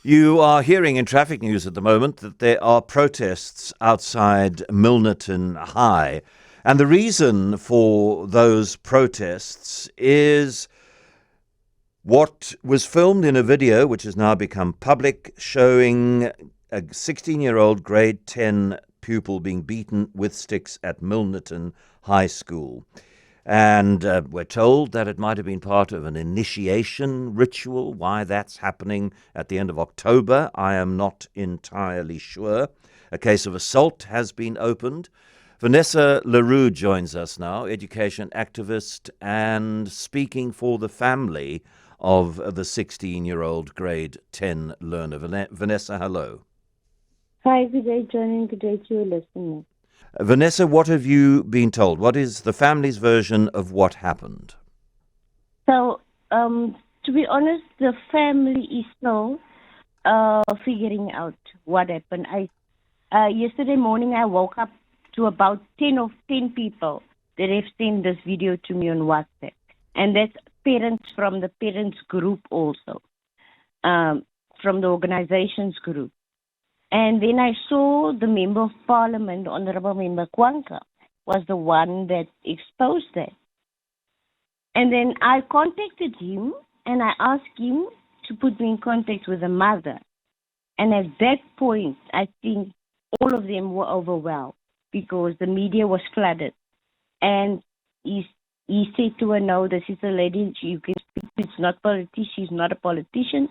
You are hearing in traffic news at the moment that there are protests outside Milnerton High. And the reason for those protests is what was filmed in a video, which has now become public, showing a 16-year-old grade 10 pupil being beaten with sticks at Milnerton High School. And we're told that it might have been part of an initiation ritual. Why that's happening at the end of October, I am not entirely sure. A case of assault has been opened. Vanessa Le Roux joins us now, education activist and speaking for the family of the 16-year-old grade 10 learner. Vanessa, hello. Hi, good day, John, and good day to your listeners. Vanessa, what have you been told? What is the family's version of what happened? So, to be honest, the family is still figuring out what happened. Yesterday morning, I woke up to about 10 people that have sent this video to me on WhatsApp. And that's parents from the parents group also, from the organizations group. And then I saw the Member of Parliament, Honorable Member Kwanka, was the one that exposed that. And then I contacted him and I asked him to put me in contact with the mother. And at that point, I think all of them were overwhelmed because the media was flooded. And he said to her, no, this is a lady you can speak to. It's not politician. She's not a politician.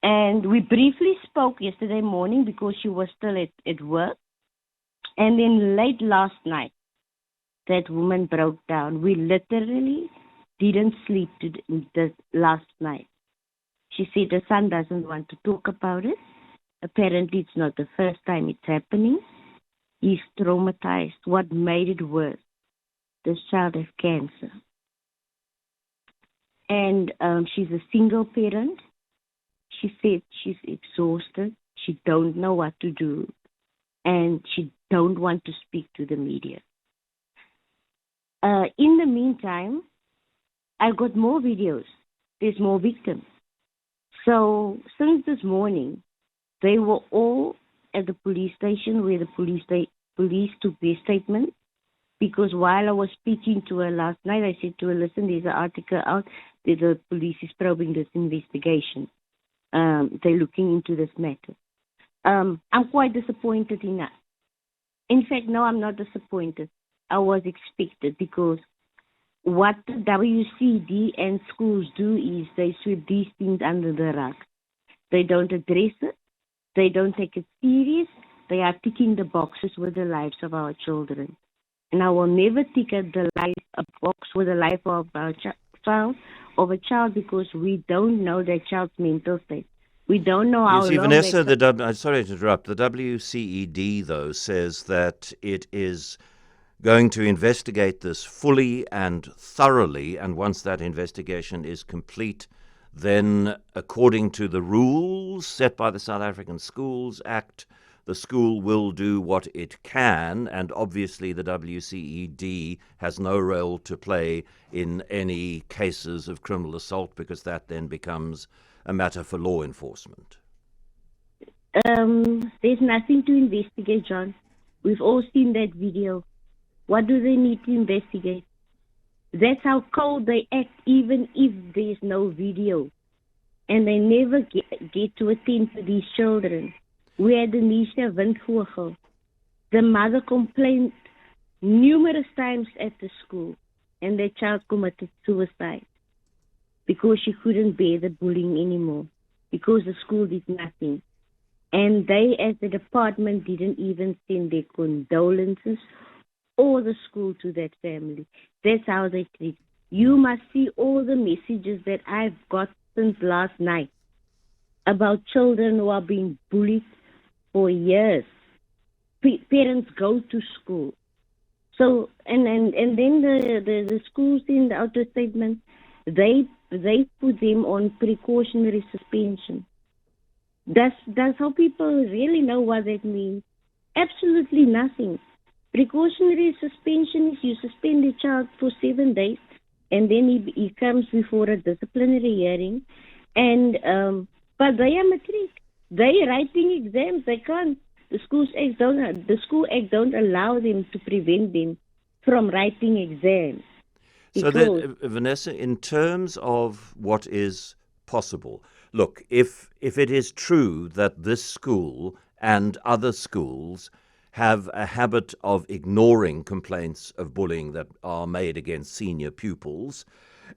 And we briefly spoke yesterday morning because she was still at work. And then late last night, that woman broke down. We literally didn't sleep the last night. She said her son doesn't want to talk about it. Apparently, it's not the first time it's happening. He's traumatized. What made it worse? This child has cancer. And she's a single parent. She said she's exhausted. She don't know what to do. And she don't want to speak to the media. In the meantime, I got more videos. There's more victims. So since this morning, they were all at the police station where the police took their statement. Because while I was speaking to her last night, I said to her, listen, there's an article out that the police is probing this investigation. They're looking into this matter. I'm quite disappointed in that. In fact, no, I'm not disappointed. I was expected because what the WCD and schools do is they sweep these things under the rug. They don't address it. They don't take it serious. They are ticking the boxes with the lives of our children. And I will never tick a box with the life of our child because we don't know that child's mental state. We don't know how you see, long. Vanessa, sorry to interrupt. The WCED, though, says that it is going to investigate this fully and thoroughly, and once that investigation is complete, then, according to the rules set by the South African Schools Act, the school will do what it can, and obviously the WCED has no role to play in any cases of criminal assault because that then becomes a matter for law enforcement. There's nothing to investigate, John. We've all seen that video. What do they need to investigate? That's how cold they act, even if there's no video. And they never get to attend to these children. We had Anisha Windvogel. The mother complained numerous times at the school, and the child committed suicide because she couldn't bear the bullying anymore, because the school did nothing. And they, as the department, didn't even send their condolences or the school to that family. That's how they treat. You must see all the messages that I've got since last night about children who are being bullied for years. Parents go to school. So and then the schools in the outer statement, they put them on precautionary suspension. Does how people really know what that means? Absolutely nothing. Precautionary suspension is you suspend the child for 7 days, and then he comes before a disciplinary hearing, and But they are matric. They writing exams. They can't. The school act don't allow them to prevent them from writing exams. So then, Vanessa, in terms of what is possible, look, if it is true that this school and other schools have a habit of ignoring complaints of bullying that are made against senior pupils,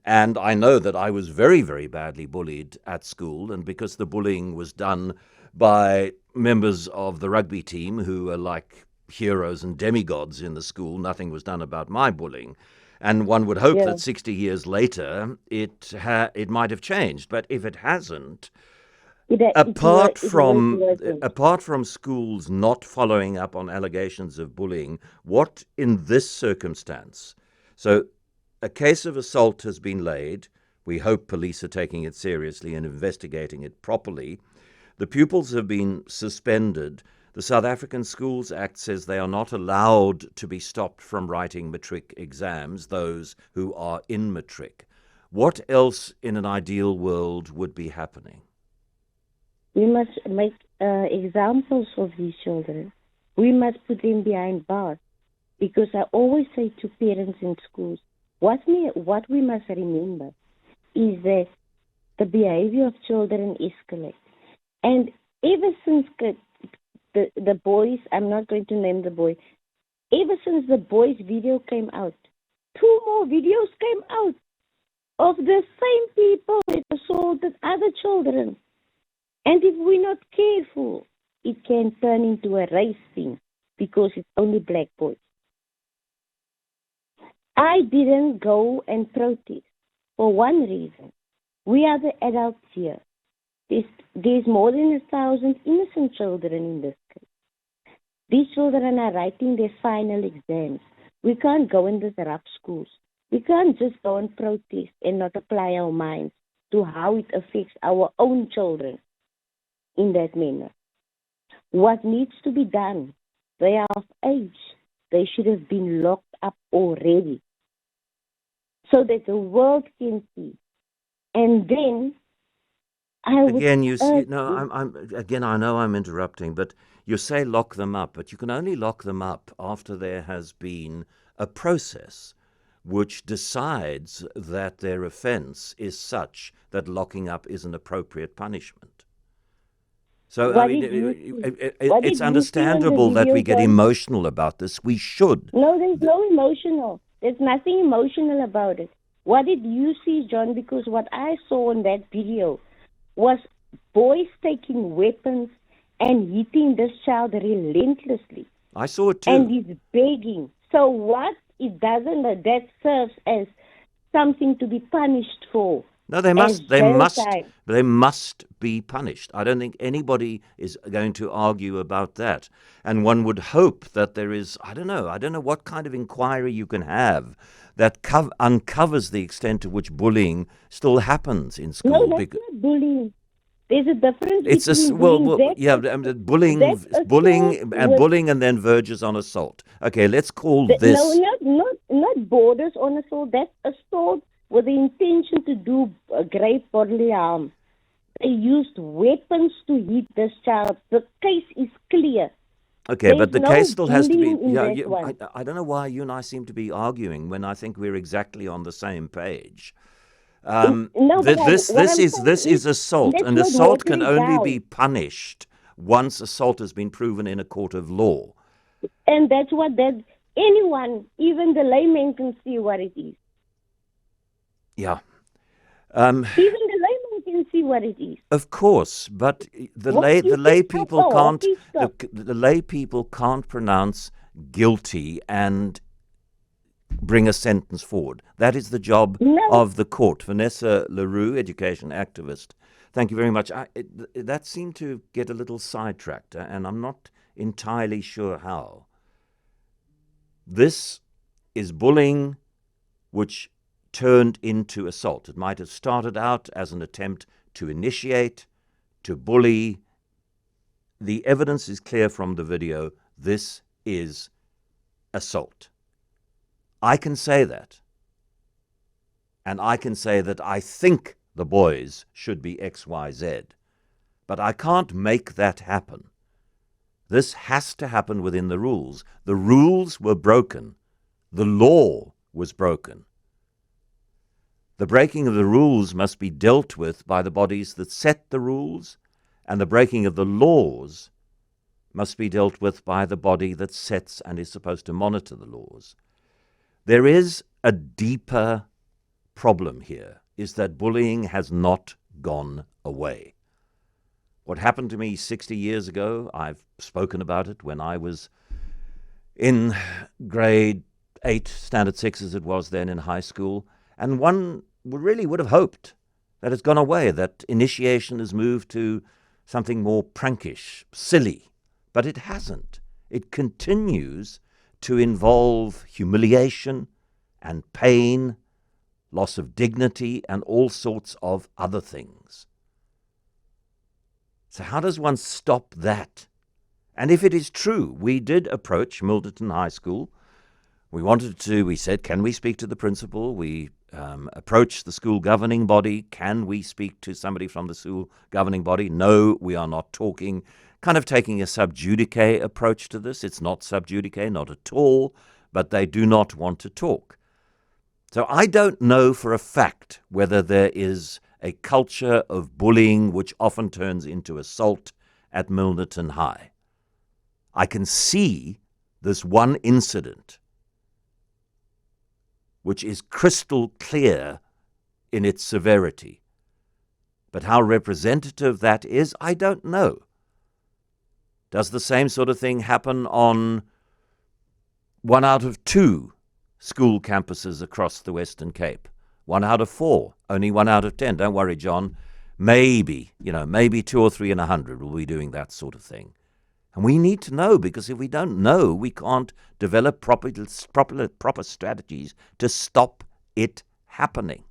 and I know that I was very, very badly bullied at school, and because the bullying was done by members of the rugby team who are like heroes and demigods in the school, nothing was done about my bullying. And one would hope that 60 years later it might have changed. But if it hasn't, apart from schools not following up on allegations of bullying, what in this circumstance? So a case of assault has been laid. We hope police are taking it seriously and investigating it properly. The pupils have been suspended. The South African Schools Act says they are not allowed to be stopped from writing matric exams, those who are in matric. What else in an ideal world would be happening? We must make examples of these children. We must put them behind bars. Because I always say to parents in schools, what we must remember is that the behavior of children escalates. And ever since the boys, I'm not going to name the boy, ever since the boys' video came out, 2 more videos came out of the same people that assaulted other children. And if we're not careful, it can turn into a race thing because it's only black boys. I didn't go and protest for one reason. We are the adults here. There's more than 1,000 innocent children in this case. These children are writing their final exams. We can't go and disrupt schools. We can't just go and protest and not apply our minds to how it affects our own children in that manner. What needs to be done? They are of age. They should have been locked up already so that the world can see. And then I know I'm interrupting, but you say lock them up, but you can only lock them up after there has been a process which decides that their offence is such that locking up is an appropriate punishment. So it's understandable that we get emotional about this. We should. No, there's no emotional. There's nothing emotional about it. What did you see, John? Because what I saw in that video was boys taking weapons and hitting this child relentlessly. I saw it too. And he's begging. So what? It doesn't. That serves as something to be punished for. No, they must be punished. I don't think anybody is going to argue about that. And one would hope that there is, I don't know what kind of inquiry you can have that uncovers the extent to which bullying still happens in school. No, that's not bullying. There's a difference between bullying and then verges on assault. Okay, let's call this. No, not borders on assault. That's assault with the intention to do grave bodily harm. They used weapons to hit this child. The case is clear. Okay, but the case still has to be. I don't know why you and I seem to be arguing when I think we're exactly on the same page. This is assault, and assault can only be punished once assault has been proven in a court of law. And that's what anyone, even the layman, can see what it is. Yeah. Even the layman can see what it is. Of course, but the lay people can't pronounce guilty and bring a sentence forward. That is the job of the court. Vanessa Le Roux, education activist. Thank you very much. That seemed to get a little sidetracked, and I'm not entirely sure how. This is bullying which turned into assault. It might have started out as an attempt to initiate, to bully. The evidence is clear from the video. This is assault. I can say that. And I can say that I think the boys should be X, Y, Z. But I can't make that happen. This has to happen within the rules. The rules were broken. The law was broken. The breaking of the rules must be dealt with by the bodies that set the rules, and the breaking of the laws must be dealt with by the body that sets and is supposed to monitor the laws. There is a deeper problem here, is that bullying has not gone away. What happened to me 60 years ago, I've spoken about it when I was in grade 8, standard 6 as it was then in high school, and one really would have hoped that it's gone away, that initiation has moved to something more prankish, silly. But it hasn't. It continues to involve humiliation and pain, loss of dignity, and all sorts of other things. So how does one stop that? And if it is true, we did approach Milnerton High School. We said, can we speak to the principal? We approached the school governing body. Can we speak to somebody from the school governing body? No, we are not talking. Kind of taking a sub judice approach to this. It's not sub judice, not at all, but they do not want to talk. So I don't know for a fact whether there is a culture of bullying which often turns into assault at Milnerton High. I can see this one incident which is crystal clear in its severity. But how representative that is, I don't know. Does the same sort of thing happen on 1 out of 2 school campuses across the Western Cape? 1 out of 4, only 1 out of 10. Don't worry, John. Maybe 2 or 3 in 100 will be doing that sort of thing. And we need to know, because if we don't know, we can't develop proper strategies to stop it happening.